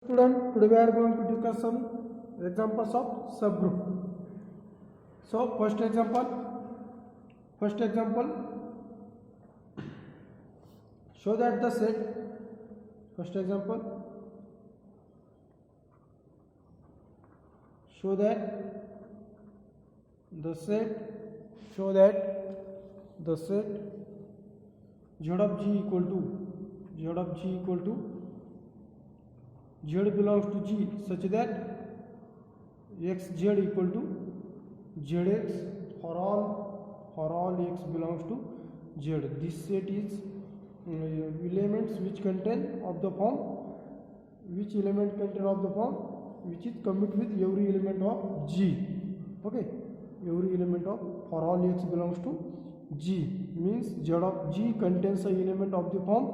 Student, today we are going to discuss some examples of subgroup. So first example, show that the set. First example, show that the set Z of G equal to Z belongs to G such that XZ equal to ZX for all X belongs to Z. This set is elements which contain of the form, which is commute with every element of G. Okay, every element of for all X belongs to G means Z of G contains an element of the form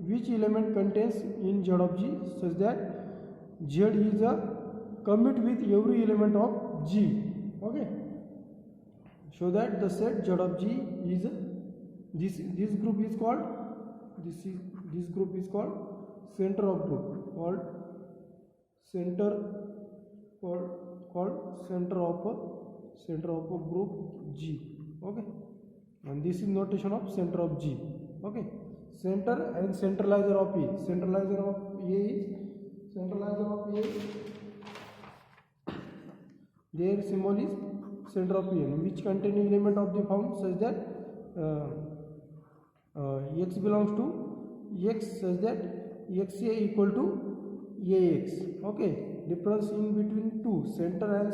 which element contains in Z of G such that Z is a commute with every element of G. Okay, show that the set Z of G is this group is called center of group called center of a group G. Okay, and this is notation of center of G. Okay, center and centralizer of A. Centralizer of A. Their symbol is center of A, which contain element of the form such that X belongs to X such that XA equal to AX. Okay, difference in between two center and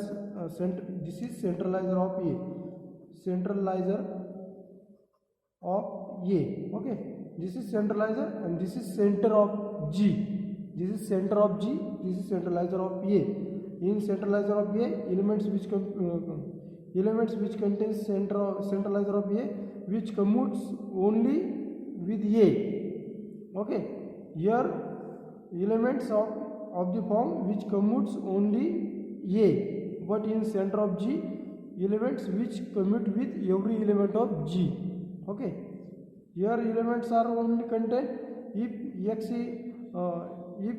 this is centralizer of A. Okay, this is centralizer and this is center of G. This is center of G. This is centralizer of A. In centralizer of A, elements which contain centralizer of A, which commutes only with A. Okay, here elements of the form which commutes only A, but in center of G, elements which commute with every element of G. Okay, here elements are only contained if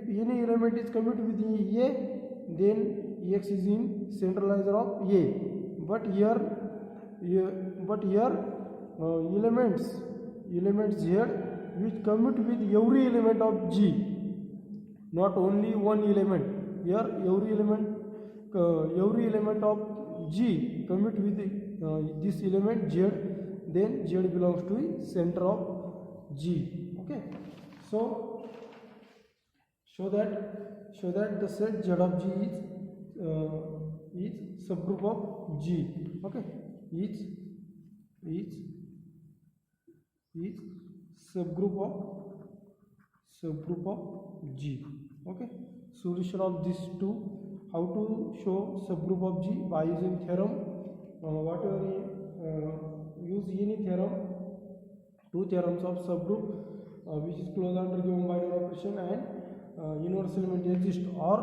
any element is commute with A, then X is in centralizer of A. But here elements Z which commute with every element of G, not only one element. Here every element of G commute with this element Z, then Z belongs to the center of G. Okay, so show that the set Z of G is subgroup of G. Okay, is subgroup of G. Okay, solution of these two. How to show subgroup of G? By using theorem. Use any theorem. Two theorems of subgroup, which is closed under given binary operation and universal element exists, or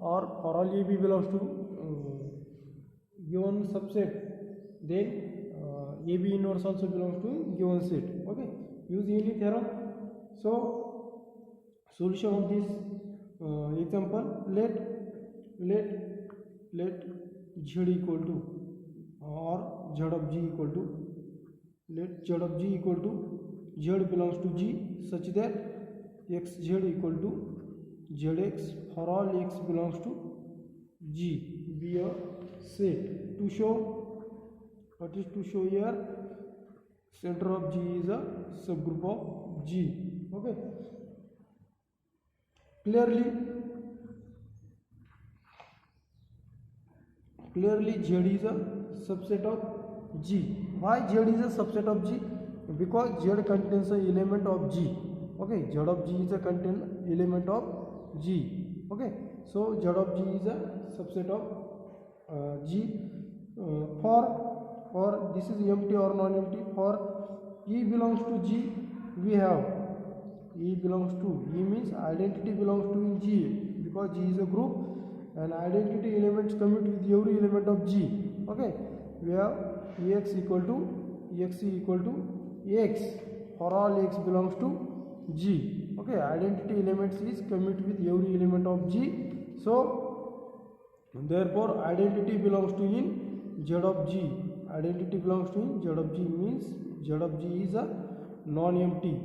for all AB belongs to given subset, then AB inverse also belongs to given set. Okay, use any theorem. So solution of this example, let Z equal to or Z of G equal to, let Z of G equal to Z belongs to G such that XZ equal to ZX for all X belongs to G be a set. To show, what is to show here? Center of G is a subgroup of G. Okay, clearly Z is a subset of G. Why Z is a subset of G? Because Z contains an element of G. Okay, Z of G is a contain element of G. Okay, so Z of G is a subset of G. For this is empty or non-empty. For E belongs to G, we have E belongs to, E means identity belongs to in G, because G is a group and identity elements commute with every element of G. Okay, we have EX equal to X for all X belongs to G. Okay. Okay, identity elements is commute with every element of G. So therefore identity belongs to in Z of G. Identity belongs to in Z of G means Z of G is a non-empty.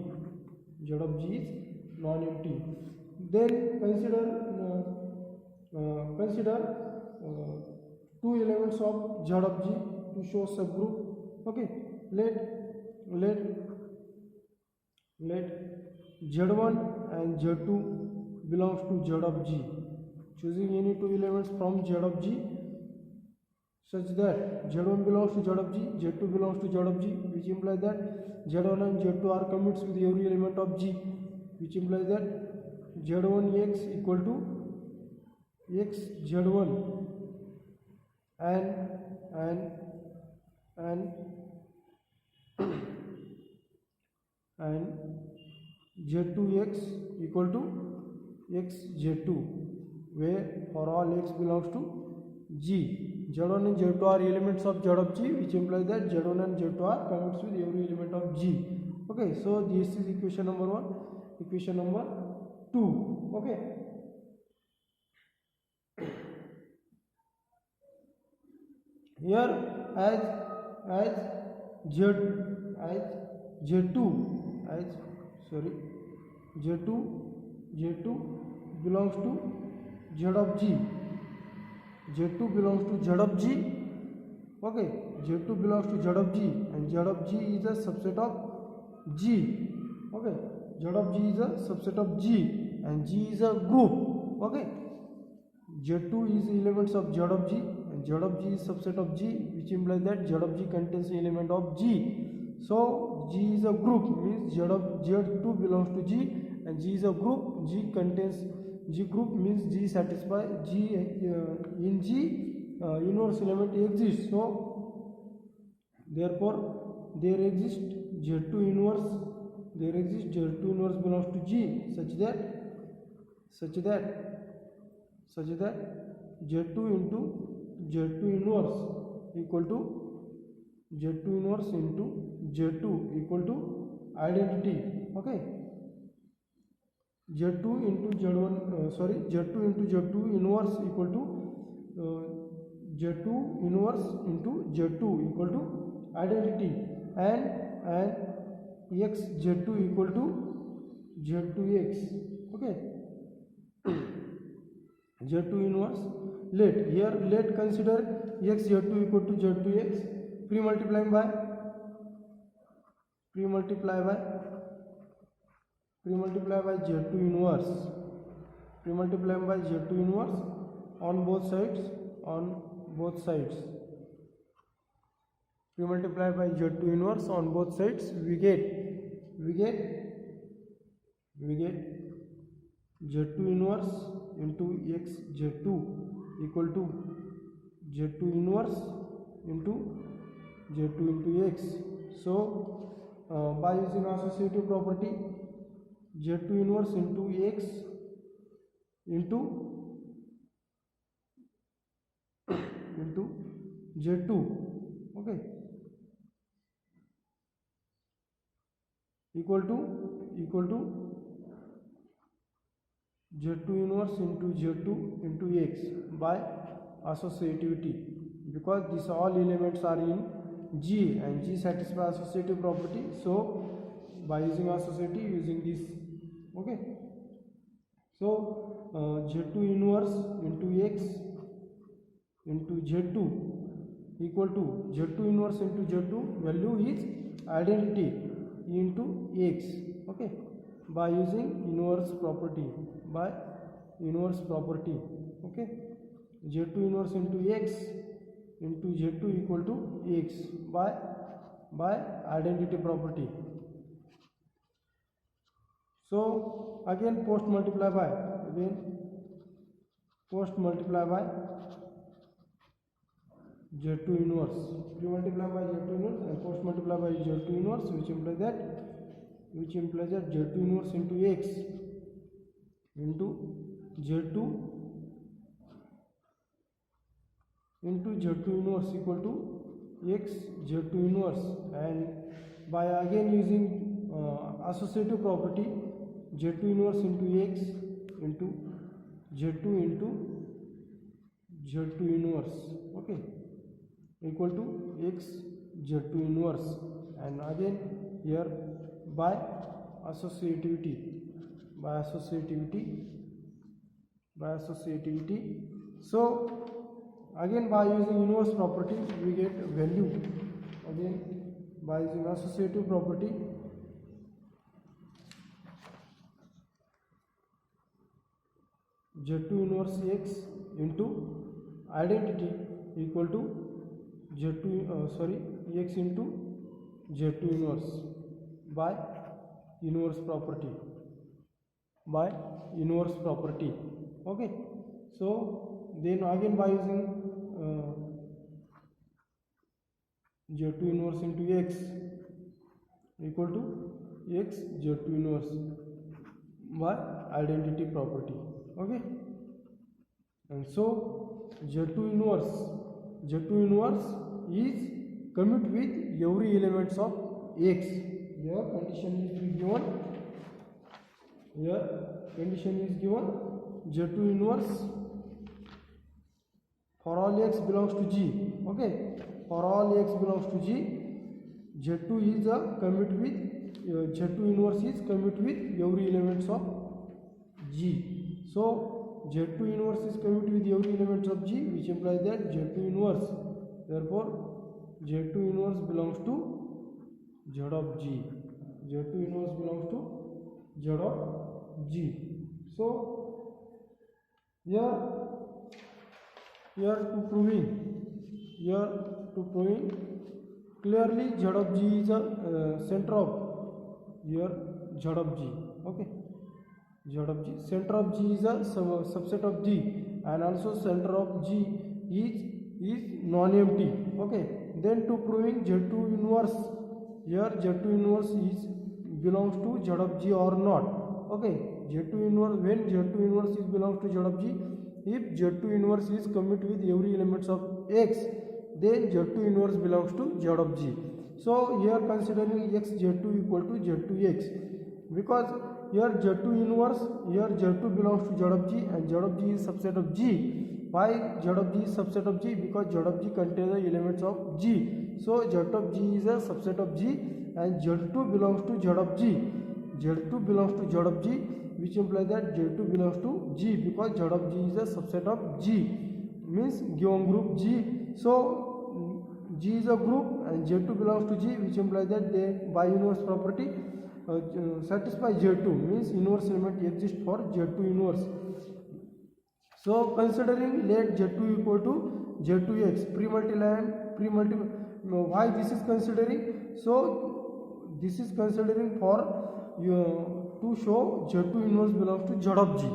Z of G is non-empty. Then consider two elements of Z of G to show subgroup. Okay, let Z1 and Z2 belongs to Z of G. Choosing any two elements from Z of G such that Z1 belongs to Z of G, Z2 belongs to Z of G, which implies that Z1 and Z2 are commutes with every element of G, which implies that Z1x equal to x Z1 and Z2x equal to x Z2, where for all x belongs to G. Z1 and Z2 are elements of Z of G, which implies that Z1 and Z2 are commutes with every element of G. Okay, so this is equation number 1. Equation number 2. Okay, here as Z2 belongs to Z of G. Z2 belongs to Z of G. Okay, Z2 belongs to Z of G, and Z of G is a subset of G. Okay, Z of G is a subset of G, and G is a group. Okay, Z2 is elements of Z of G, and Z of G is subset of G, which implies that Z of G contains an element of G. So G is a group means Z2 belongs to G, and G is a group. G contains G group means G satisfy G in G inverse element exists. So therefore there exists Z2 inverse. There exists Z2 inverse belongs to G such that Z2 into Z2 inverse equal to Z2 inverse into Z2 equal to identity. Okay, Z2 into Z1 Z2 into Z2 inverse equal to Z2 inverse into Z2 equal to identity, and x Z2 equal to Z2x. Okay, Z2 inverse. Let consider x Z2 equal to Z2x, pre-multiply by Z2 inverse, pre-multiply by Z2 inverse on both sides, pre-multiply by Z2 inverse on both sides, we get Z2 inverse into x Z2 equal to Z2 inverse into Z2 into x. So by using associative property, Z2 inverse into x into Z2, okay, equal to Z2 inverse into Z2 into x by associativity, because these all elements are in G and G satisfy associative property. So by using associative, using this. Okay, so Z2 inverse into x into Z2 equal to Z2 inverse into Z2 value is identity into x. Okay, by using inverse property, okay, Z2 inverse into x into Z2 equal to x by identity property. So again post multiply by Z2 inverse, pre-multiply by Z2 inverse and post multiply by Z2 inverse, which implies that Z2 inverse into x into Z2 into Z2 inverse equal to x Z2 inverse, and by again using associative property, Z2 inverse into X into Z2 into Z2 inverse, okay, equal to X Z2 inverse. And again here by associativity, so again by using inverse property we get value. Again by using associative property, Z2 inverse X into identity equal to X into Z2 inverse by inverse property, okay. So then again by using Z2 inverse into X equal to X Z2 inverse by identity property, okay. And so Z2 inverse is commute with every elements of X. Here condition is given Z2 inverse for all X belongs to G, okay. For all X belongs to G, Z2 is a commute with Z2 inverse is commute with every elements of G. So Z2 inverse is commute with every elements of G, which implies that Z2 inverse, therefore Z2 inverse belongs to Z of G. Z2 inverse belongs to Z of G. So here to proving clearly Z of G is a center of Z of G, okay. Z of G, center of G is a subset of G, and also center of G is non-empty, okay. Then to proving Z2 inverse, here Z2 inverse is belongs to Z of G or not, okay. Z2 inverse, when Z2 inverse is belongs to Z of G, if Z2 inverse is commute with every elements of X, then Z2 inverse belongs to Z of G. So here considering X Z2 equal to Z2X, because here Z2 inverse, here Z2 belongs to Z of G and Z of G is subset of G. Why Z of G is subset of G? Because Z of G contains the elements of G. So Z of G is a subset of G and Z2 belongs to Z of G. Z2 belongs to Z of G, which implies that Z2 belongs to G because Z of G is a subset of G, means given group G. So G is a group and Z2 belongs to G, which implies that they by inverse property satisfy Z2, means inverse element exists for Z2 inverse. So considering let Z2 equal to Z2X, pre-multiply, why this is considering? So this is considering for to show Z2 inverse belongs to Z of G,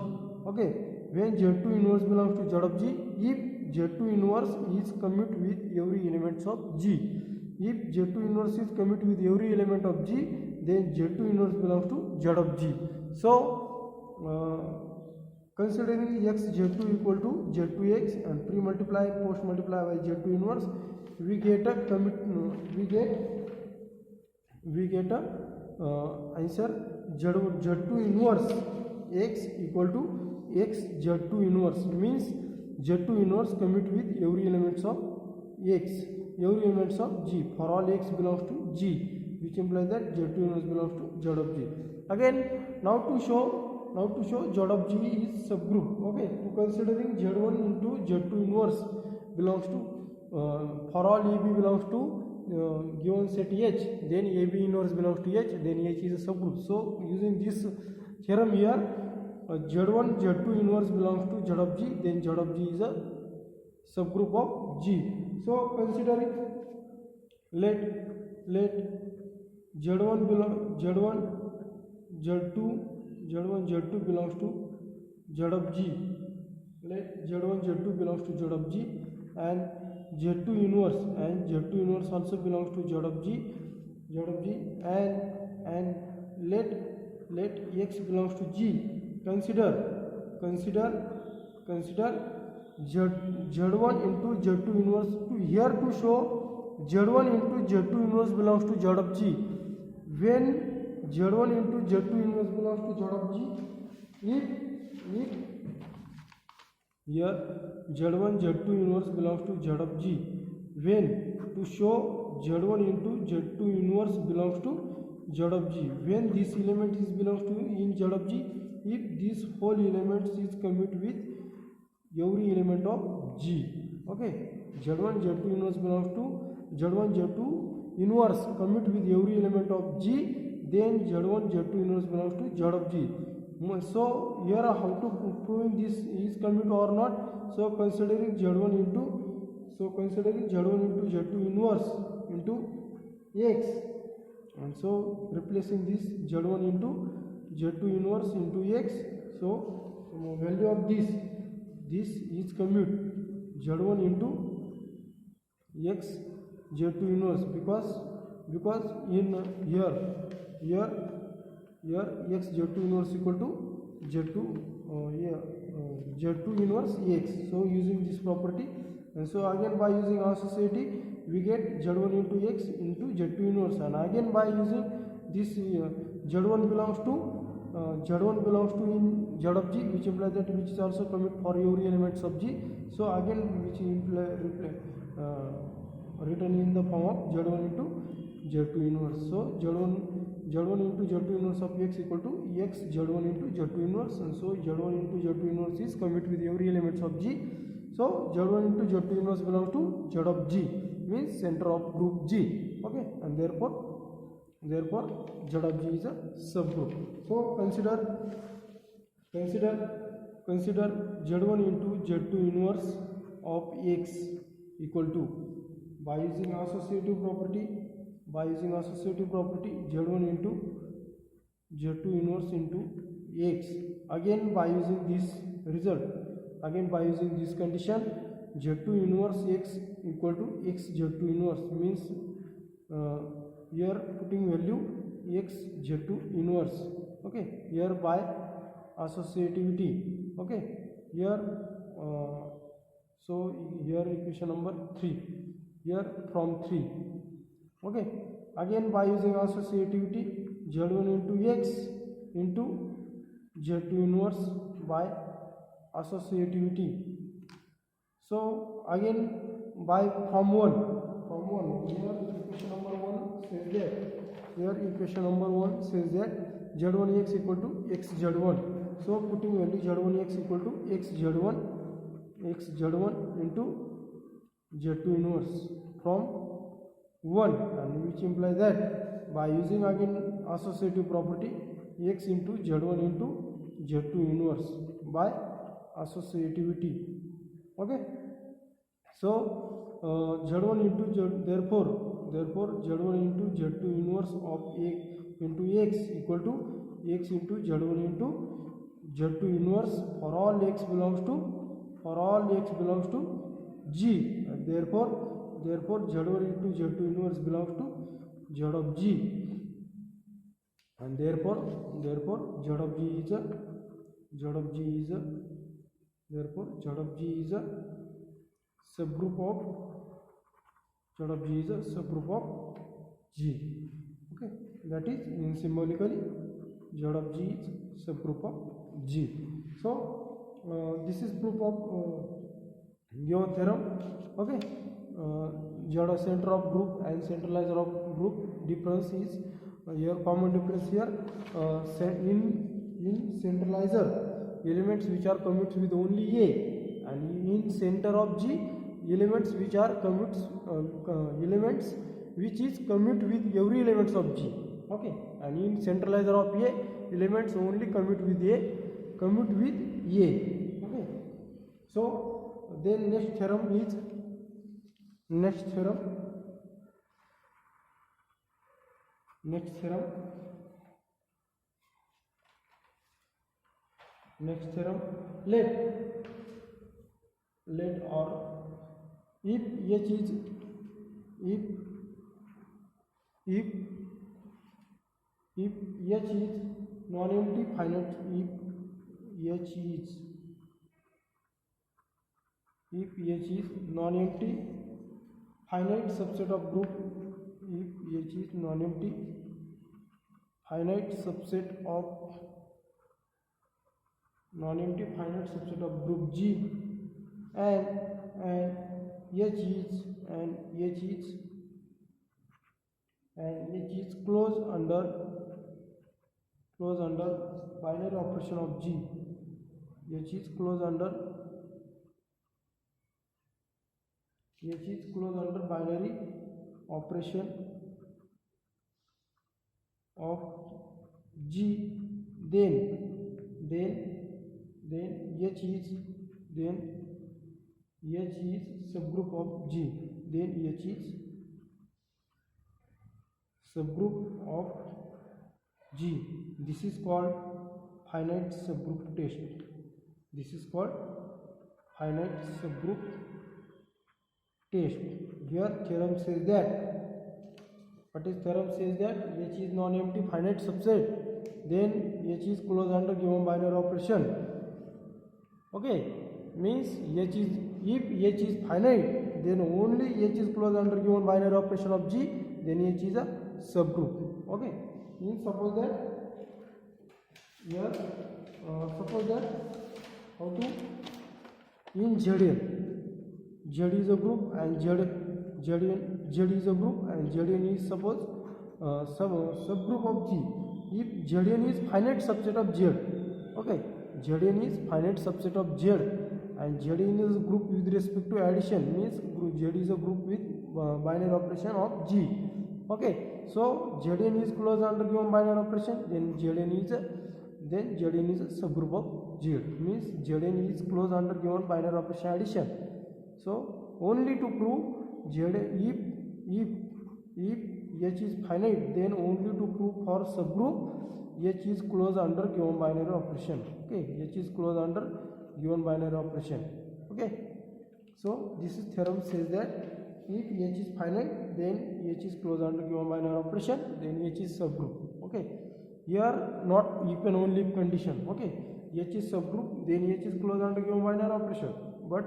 okay. When Z2 inverse belongs to Z of G, if Z2 inverse is commute with every element of G, if Z2 inverse is commute with every element of G, then Z2 inverse belongs to Z of G. So considering X Z2 equal to Z2X and pre-multiply post multiply by Z2 inverse, we get a answer Z2 inverse X equal to X Z2 inverse, means Z2 inverse commute with every elements of X, every elements of G for all X belongs to G, which implies that Z2 inverse belongs to Z of G. Again now to show Z of G is subgroup, okay. To considering Z1 into Z2 inverse belongs to for all AB belongs to given set H, then AB inverse belongs to H, then H is a subgroup. So using this theorem here, Z1 Z2 inverse belongs to Z of G, then Z of G is a subgroup of G. So considering let Z1 Z2 belongs to Z of G, let Z1 Z2 belongs to Z of G and Z2 inverse also belongs to Z of G, and let X belongs to G. Consider Z1 into Z2 inverse to here to show Z1 into Z2 inverse belongs to Z of G. Z1 into Z2 inverse belongs to Z of G if here Z1 Z2 inverse belongs to Z of G, when to show Z1 into Z2 inverse belongs to Z of G, when this element is belongs to in Z of G, if this whole element is commute with every element of G. Okay, Z1 Z2 inverse belongs to Z1 Z2 inverse commute with every element of G, then Z1 Z2 inverse belongs to Z of G. So here how to proving this is commute or not. So considering Z1 into Z2 inverse into X, and so replacing this Z1 into Z2 inverse into X. So value of this is commute Z1 into X Z2 inverse, because in here X Z2 inverse equal to Z2 Z2 inverse X. So using this property, and so again by using associative we get Z1 into X into Z2 inverse, and again by using this Z1 belongs to in Z of G, which implies that which is also commute for every elements of G. So again which written in the form of Z1 into Z2 inverse. So Z1 into Z2 inverse of X equal to X Z1 into Z2 inverse, and so Z1 into Z2 inverse is commute with every elements of G. So Z1 into Z2 inverse belongs to Z of G, means center of group G. Okay, and therefore Z of G is a subgroup. So consider Z1 into Z2 inverse of X equal to, by using associative property Z1 into Z2 inverse into X. Again by using this result, again by using this condition, Z2 inverse X equal to X Z2 inverse, means here putting value X Z2 inverse. Okay, here by associativity. Okay, here so here equation number 3, here from 3. Okay, again by using associativity Z1 into X into Z2 inverse by associativity. So again by from 1 here equation number 1 says that Z1X equal to X Z1. So putting value Z1X equal to X Z1 into Z2 inverse from 1, and which implies that by using again associative property X into Z1 into Z2 inverse by associativity. Okay, so Z1 into therefore Z1 into Z2 inverse of X into X equal to X into Z1 into Z2 inverse for all X belongs to G, and therefore Z1 into Z2 inverse belongs to Z of G, and therefore Z of G is a subgroup of G. Okay, that is in symbolically Z of G is subgroup of G. So this is proof of given theorem. Okay, Z center of group and centralizer of group difference is here, common difference here, in centralizer elements which are commutes with only A, and in center of G elements which are commutes elements which is commute with every elements of G. Okay, and in centralizer of A elements only commute with A. Okay, so then next theorem let or if H is non-empty finite, if H is non-empty finite subset of group, if H is non-empty finite subset of non-empty finite subset of group G, and H is closed under binary operation of G. H is closed under binary operation of G, then H is subgroup of G. Then H is subgroup of G. This is called finite subgroup test. This is called finite subgroup test. Here theorem says that, what is theorem says that H is non-empty finite subset, then H is closed under given binary operation. Okay, means H is, if H is finite, then only H is closed under given binary operation of G, then H is a subgroup. Okay, means suppose that here suppose that how to, in Zn, Z is a group and Z is a group and Zn is suppose subgroup of G. If Zn is finite subset of Z, okay, Zn is finite subset of Z and Zn is a group with respect to addition, means Z is a group with binary operation of G. Okay, so Zn is closed under given binary operation, then Zn is a subgroup of Z, means Zn is closed under given binary operation addition. So only to prove Z, if H is finite, then only to prove for subgroup H is closed under given binary operation. Okay, H is closed under given binary operation. Okay, so this is theorem says that if H is finite, then H is closed under given binary operation, then H is subgroup. Okay, here not if and only if condition. Okay, H is subgroup, then H is closed under given binary operation, but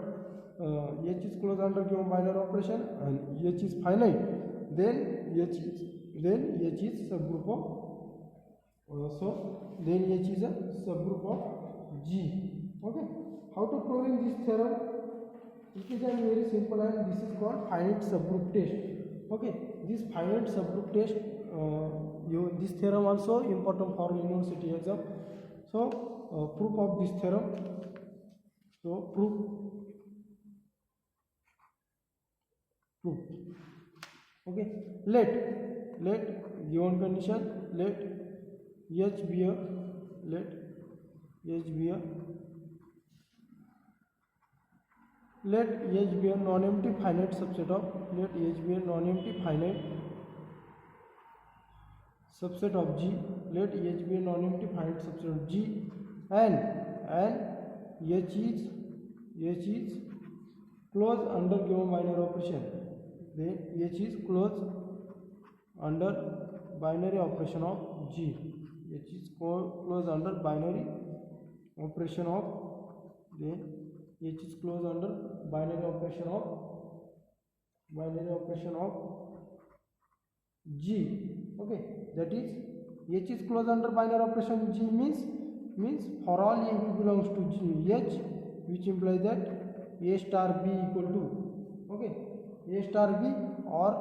H is closed under given binary operation and H is finite, then H is subgroup of so then H is a subgroup of G. Okay, how to proving this theorem? It is very simple and this is called finite subgroup test. Okay, this finite subgroup test, this theorem also important for university exam. So proof of this theorem. So proof. Okay, let given condition, let H be a non-empty finite subset of G. Let H be a non-empty finite subset of G, and H is closed under given binary operation. Then H is closed under binary operation of G. H is closed under binary operation of, then H is closed under binary operation of G. Okay, that is H is closed under binary operation G means for all A belongs to G H, which implies that A star B equal to, okay, A star B, or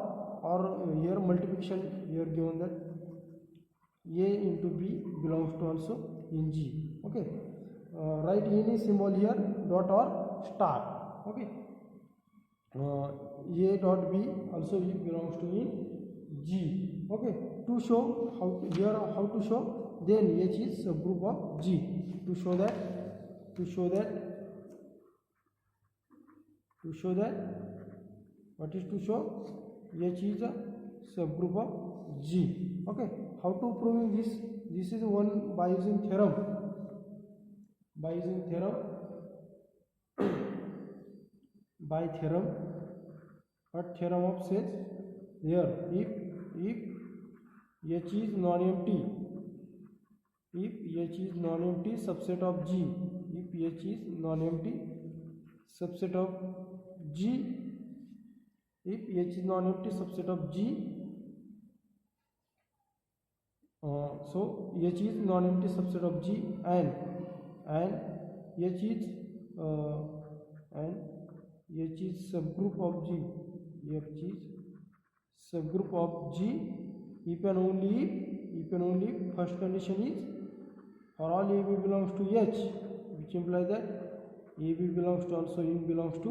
here multiplication here given that A into B belongs to also in G. Okay, write any symbol here, dot or star. Okay, A dot B also belongs to in G. Okay, to show how to show, then H is subgroup of G. To show that what is to show? H is a subgroup of G. Okay, how to proving this? This is one by using theorem. What theorem of says here? If H is non-empty, subset of G, if H is non-empty subset of G, if H is non-empty subset of G, So H is non-empty subset of G, and H is subgroup of G. H is subgroup of G if and only if first condition is for all AB belongs to H, which implies that AB belongs to also in belongs to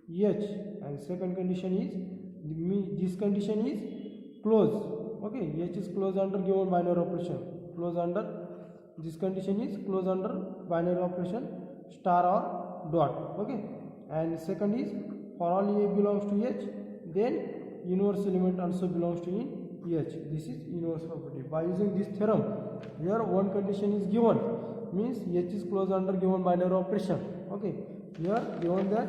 H, and second condition is this condition is closed. Okay, H is closed under given binary operation. Closed under this condition is closed under binary operation star or dot. Okay, and second is for all A belongs to H, then inverse element also belongs to in H. This is inverse property. By using this theorem, here one condition is given, means H is closed under given binary operation. Okay, here given that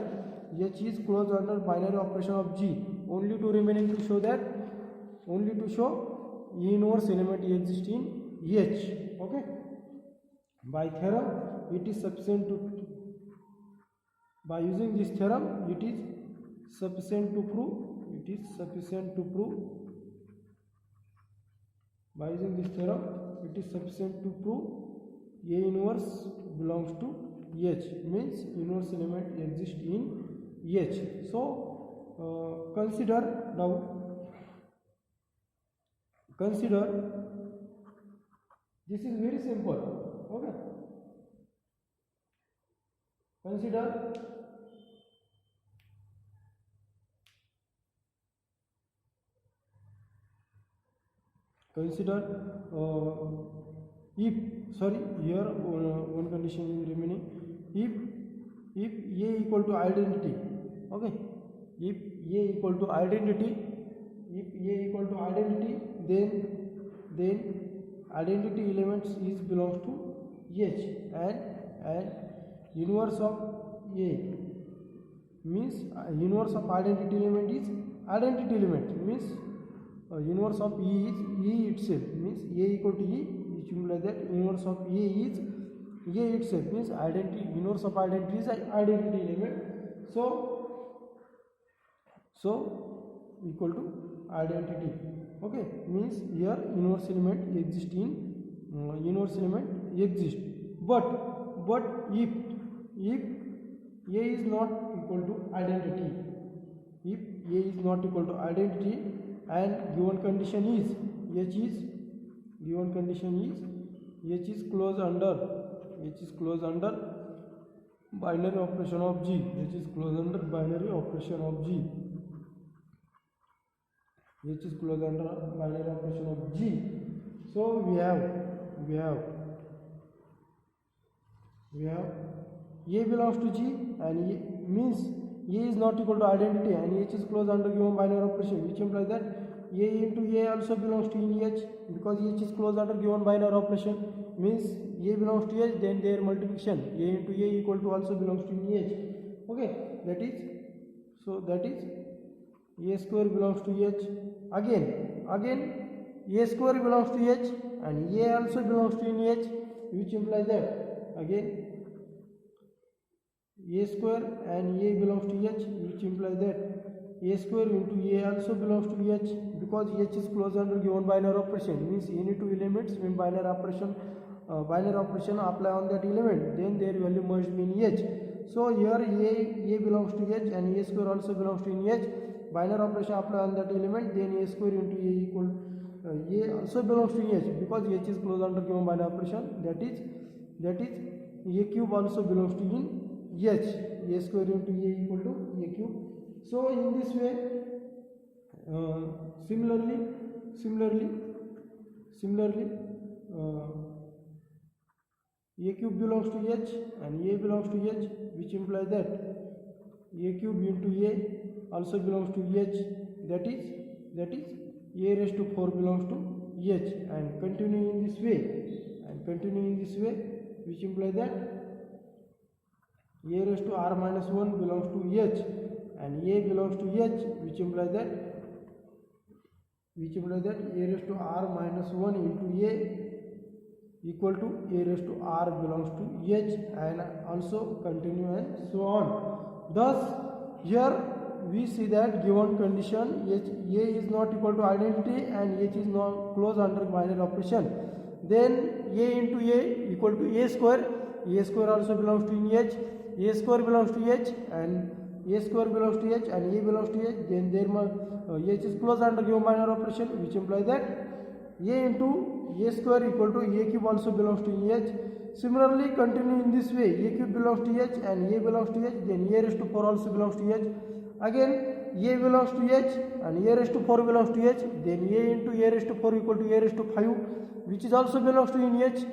H is closed under binary operation of G, only to remaining to show that inverse element exists in H. Okay, by theorem it is sufficient to, by using this theorem it is sufficient to prove, by using this theorem it is sufficient to prove A inverse belongs to H, means inverse element exists in H. So consider this is very simple. Okay, consider if, sorry, here one condition is remaining. If A equal to identity. Okay, if A equal to identity, then identity elements is belongs to H, and inverse of A means inverse of identity element is identity element, means inverse of E is E itself, means A equal to E, which implies that inverse of A is A itself, means identity, inverse of identity is identity element. So equal to identity. Okay, means here inverse element exists in but if A is not equal to identity, and given condition is H is closed under binary operation of G. H is closed under binary operation of G. H is closed under binary operation of G. So we have A belongs to G, and means A is not equal to identity, and H is closed under given binary operation, which implies that A into A also belongs to in H, because H is closed under given binary operation, means A belongs to H, then their multiplication A into A equal to also belongs to in H. Okay, that is A square belongs to H. Again A square belongs to H, and A also belongs to in H, which implies that again A square and A belongs to H, which implies that A square into A also belongs to H, because H is closed under given binary operation, means any two elements when binary operation apply on that element, then their value must be in H. So here A belongs to H, and A square also belongs to in H. Binary operation apply on that element, then A square into A equal A also belongs to H, because H is closed under given binary operation, that is A cube also belongs to in H. A square into A equal to A cube. So in this way, similarly A cube belongs to H and A belongs to H, which implies that A cube into A also belongs to H, that is A raised to 4 belongs to H, and continuing in this way, which implies that A raised to R minus 1 belongs to H, and A belongs to H, which implies that A raised to R minus 1 into A equal to A raised to R belongs to H, and also continue and so on. Thus here we see that given condition H, A is not equal to identity and H is not closed under binary operation, then A into A equal to A square also belongs to in H, A square belongs to H and A square belongs to H and A belongs to H, then there must H is closed under given binary operation, which implies that A into A square equal to A cube also belongs to H. Similarly, continue in this way, A cube belongs to H and A belongs to H, then A raised to 4 also belongs to H. Again, A belongs to H and A raised to 4 belongs to H, then A into A raised to 4 equal to A raised to 5, which is also belongs to in H,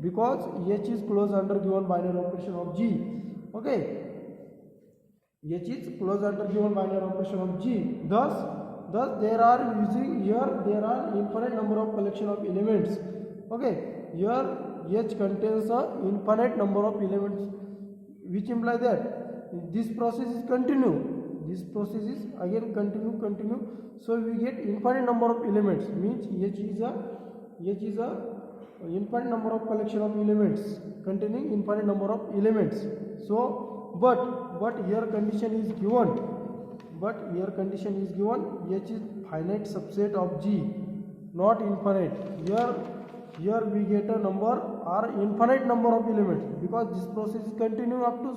because H is closed under given binary operation of G. Okay, H is closed under given binary operation of G. Thus there are infinite number of collection of elements. Okay, here H contains a infinite number of elements, which imply that this process is continue. This process is again continue. So we get infinite number of elements. Means H is a infinite number of collection of elements containing infinite number of elements. So, but here condition is given. H is finite subset of G, not infinite. Here we get a number or infinite number of elements, because this process is continuing up to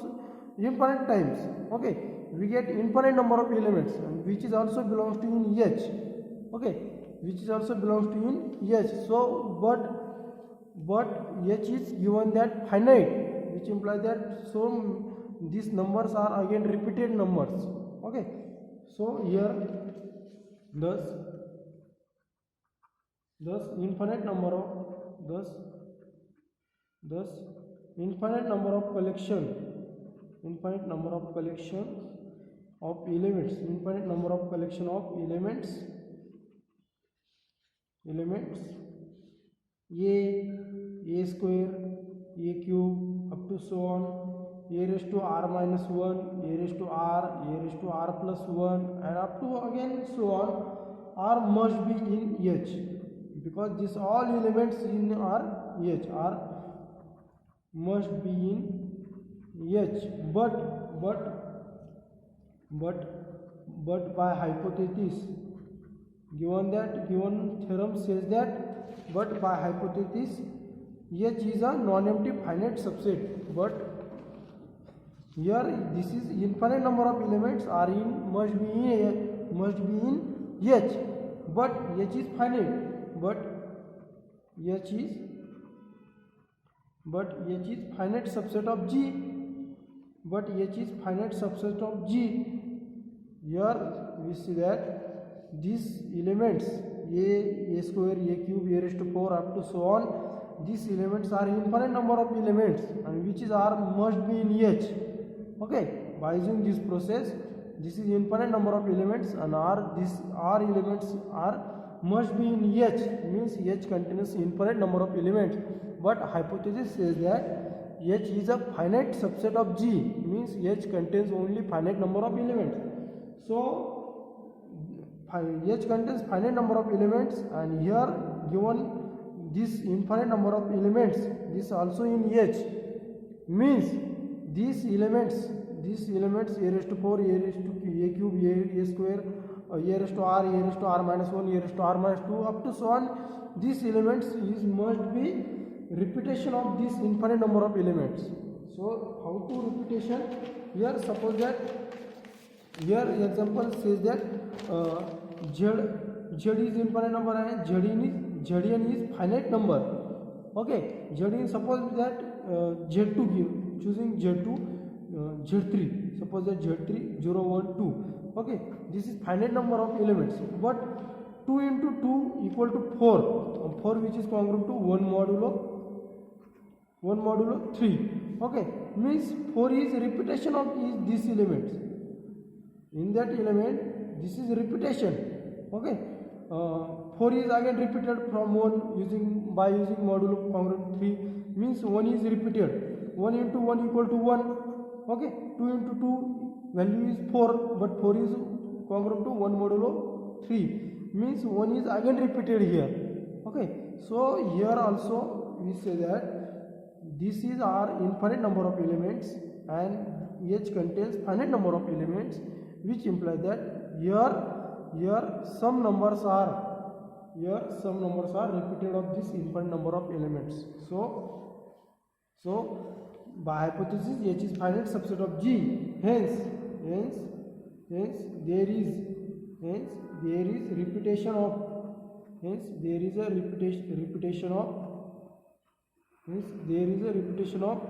infinite times. Okay, we get infinite number of elements, which is also belongs to in H. Okay, which is also belongs to in H. So, but H is given that finite, which implies that so these numbers are again repeated numbers. Okay, so here thus infinite number of collection of elements A square, A cube, up to so on, A raised to R minus 1, A raised to R plus 1, and up to again so on, R must be in H, because these all elements in R H must be in H. But by hypothesis, given theorem says that, but by hypothesis H is a non-empty finite subset. But here this is infinite number of elements are in must be in H, but H is finite. But H is finite subset of G. Here we see that these elements A square, A cube, A raised to 4 up to so on, these elements are infinite number of elements, and which is R must be in H. Okay, by using this process, this is infinite number of elements, and these R elements are must be in H, means H contains infinite number of elements. But hypothesis says that H is a finite subset of G, means H contains only finite number of elements. So H contains finite number of elements, and here given this infinite number of elements, this also in H, means these elements A raised to 4, A raised to A cube, A square, A raised to R minus 1, A raised to R minus 2, up to so on, these elements must be repetition of this infinite number of elements. So how to repetition? Here suppose that here example says that Z is infinite number and Zn is finite number. Okay, Zn, suppose that Z2 give, choosing Z2, Z3, suppose that Z3 0 1 2. Okay, this is finite number of elements, but 2 into 2 equal to 4, which is congruent to 1 modulo 3. Okay, means 4 is repetition of these elements. In that element, this is repetition. Okay, 4 is again repeated from 1 by using modulo congruent 3, means 1 is repeated. 1 into 1 equal to 1. Okay, 2 into 2 value is 4, but 4 is congruent to 1 modulo 3, means 1 is again repeated here. Okay, so here also we say that this is our infinite number of elements, and H contains finite number of elements, which implies that here some numbers are repeated of this infinite number of elements. So by hypothesis H is finite subset of G. Hence there is repetition of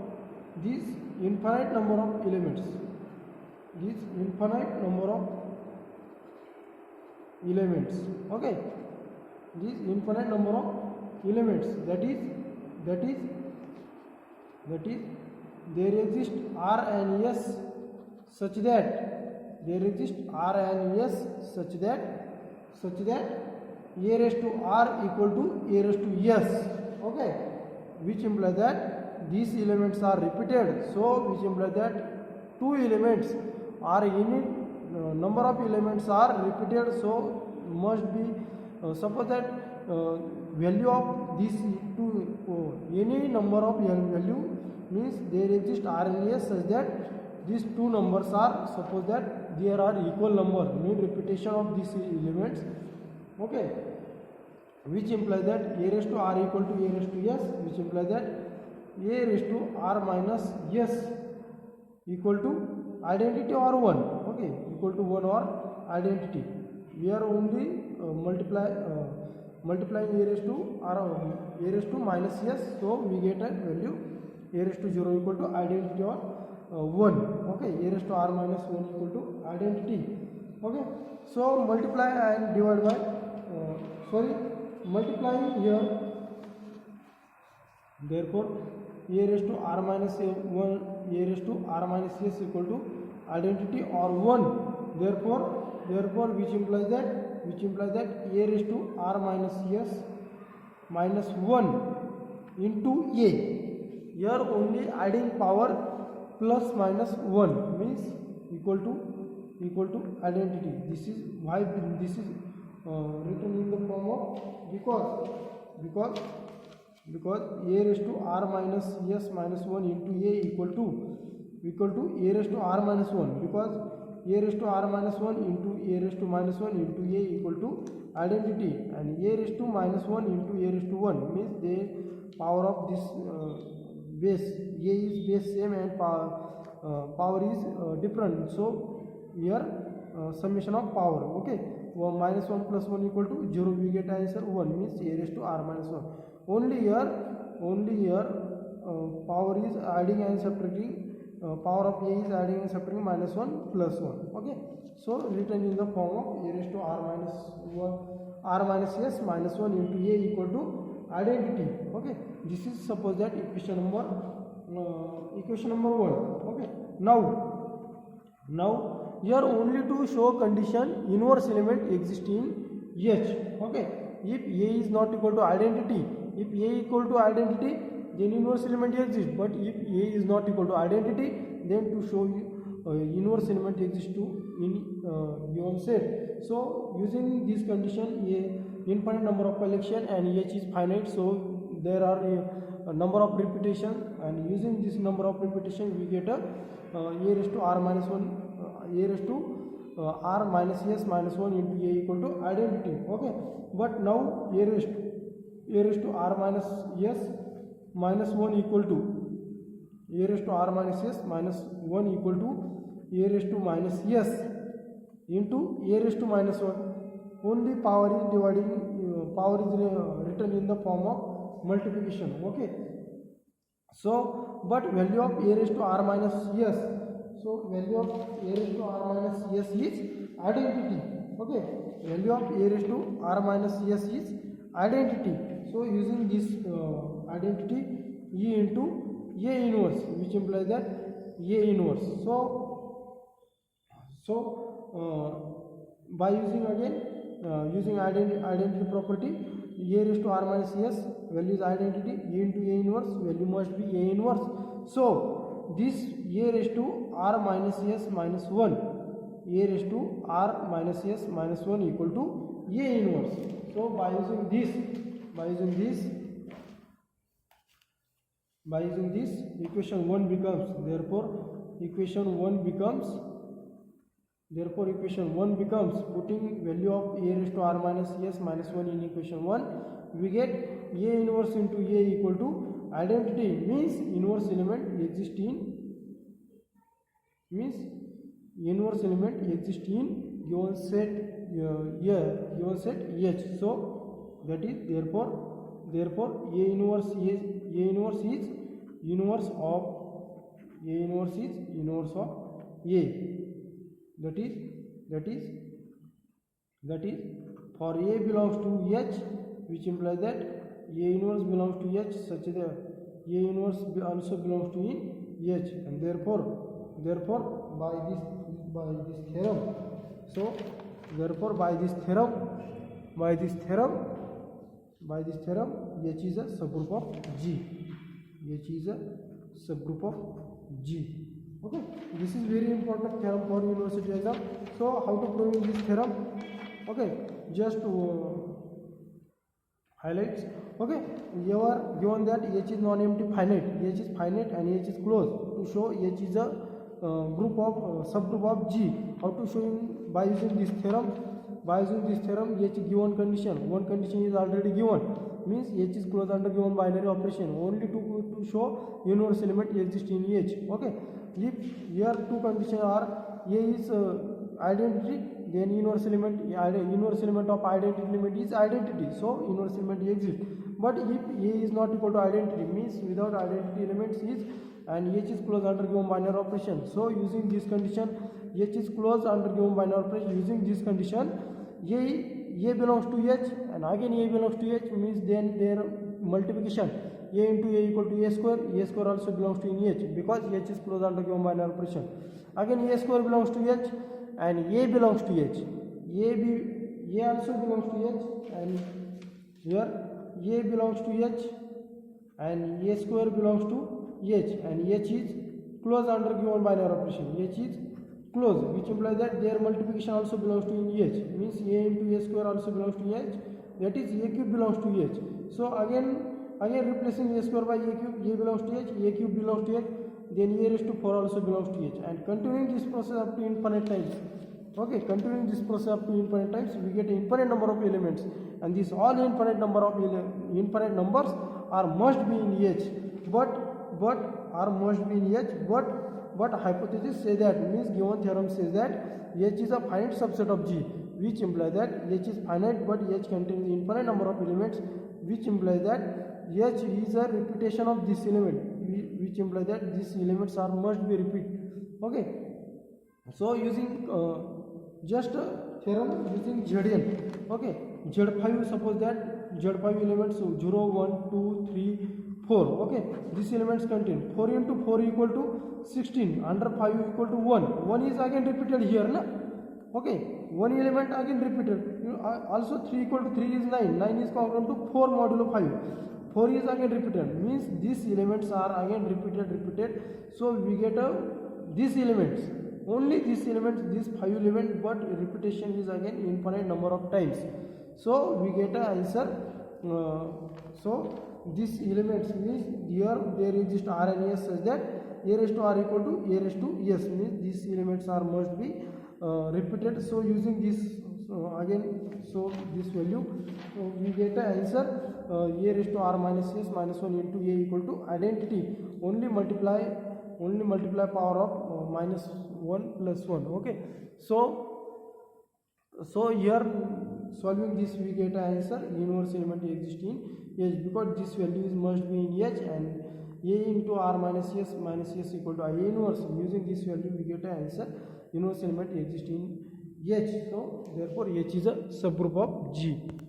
this infinite number of elements. Okay, this infinite number of elements, that is there exist R and S such that a raised to R equal to a raised to S. Okay, which implies that these elements are repeated. So which implies that two elements are unit number of elements are repeated. So must be suppose that value of these two any number of value means there exist R and S such that these two numbers are, suppose that there are equal number, mean repetition of these elements. Okay, which implies that a raised to R equal to a raised to S, which implies that a raised to R minus S equal to identity or 1. Okay, equal to 1 or identity. We are only multiplying a raised to R a raised to minus S, so we get a value a raised to 0 equal to identity or 1. Okay, a raised to R minus 1 equal to identity. Okay, so multiply and divide by multiplying here, therefore a raised to R minus 1 a raised to R minus S equal to identity or 1. Therefore which implies that a raised to R minus S minus 1 into a, here only adding power plus minus 1 means equal to identity. This is why this is written in the form of, because a raised to R minus S minus 1 into a equal to a raised to R minus 1, because a raised to R minus 1 into a raised to minus 1 into a equal to identity, and a raised to minus 1 into a raised to 1 means the power of this base, a is base same and power is different. So here summation of power. Okay, minus 1 plus 1 equal to 0, we get answer 1 means a raised to R minus 1. Only here power is adding and subtracting, power of a is adding and subtracting minus 1 plus 1. Okay, so written in the form of a raised to R minus 1 R minus S minus 1 into a equal to identity. Okay, this is suppose that equation number 1. Okay, now here only to show condition inverse element exist in H. Okay, if a is not equal to identity, if a equal to identity, then inverse element exists, but if a is not equal to identity, then to show you inverse element exists to in given set. So using this condition, a infinite number of collection and H is finite, so there are a number of repetition, and using this number of repetition we get a raised to R minus 1 a raised to R minus S minus 1 into a equal to identity. Okay, but now a raised to R minus S minus 1 equal to a raised to R minus S minus 1 equal to a raised to minus S into a raised to minus 1. Only power is dividing, power is written in the form of multiplication. Okay, so but value of a raised to R minus S, so value of a raised to R minus S is identity. Okay, value of a raised to R minus S is identity. So using this identity, E into A inverse, which implies that A inverse. So by using again using identity property, A raised to R minus S value is identity, E into A inverse value must be A inverse. So this A raised to R minus S minus 1, A raised to R minus S minus 1 equal to A inverse. So by using this equation 1 becomes, therefore equation 1 becomes Therefore equation 1 becomes, putting value of a raised to r minus s minus 1 in equation 1, we get a inverse into a equal to identity, means inverse element exists in, means inverse element exists in given set given set H. So that is therefore a inverse is inverse of a inverse is inverse of a. That is for a belongs to H, which implies that a inverse belongs to H such that a inverse also belongs to H, and therefore by this theorem, so therefore by this theorem H is a subgroup of G. H is a subgroup of G. Okay, this is very important theorem for university exam. So how to prove this theorem? Okay, just highlights. Okay, you are given that H is non-empty finite, H is finite and H is closed. To show H is a group of subgroup of G. How to show by using this theorem? By using this theorem, H given condition. One condition is already given, means H is closed under given binary operation. Only to show inverse element exists in H. Okay, if here two conditions are A is identity, then inverse element of identity element is identity, so inverse element exists. But if A is not equal to identity, means without identity elements is, and H is closed under given binary operation. So using this condition, H is closed under given binary operation. Using this condition, A belongs to H and again A belongs to H, means then their multiplication A into A equal to A square also belongs to H, because H is closed under given binary operation. Again A square belongs to H and A belongs to H. A also belongs to H, and here A belongs to H and A square belongs to H, and H is closed under given binary operation. H is closed, which implies that their multiplication also belongs to H, means A into A square also belongs to H, that is A cube belongs to H. So again replacing A square by A cube, A belongs to H, A cube belongs to H, then A raised to 4 also belongs to H, and continuing this process up to infinite times. Okay, continuing this process up to infinite times, we get infinite number of elements, and these all infinite numbers are must be in H, but hypothesis say that, means given theorem says that H is a finite subset of G, which implies that H is finite but H contains infinite number of elements, which implies that H is a repetition of this element, which implies that these elements are must be repeat. Okay, so using just theorem using Zn. Okay, Z5, suppose that Z5 elements 0, 1, 2, 3, 4. Okay, these elements contain 4 into 4 equal to 16, under 5 equal to 1. 1 is again repeated here, na? Okay, one element again repeated. Also 3 equal to 3 is 9. 9 is congruent to 4 modulo 5. 4 is again repeated, means these elements are again repeated. So we get these elements, only these elements, these 5 elements, but repetition is again infinite number of times. So we get an answer. So these elements means here there exist R and S such that A raised to R equal to A raised to S, means these elements are must be repeated. So using this again, so this value, we get an answer A raised to R minus S minus 1 into A equal to identity, only multiply power of minus 1 plus 1. Okay, so here solving this we get an answer inverse element exists in H, because this value is must be in H, and A into R minus S equal to I inverse. Using this value we get an answer inverse element exists in H. So therefore H is a subgroup of G.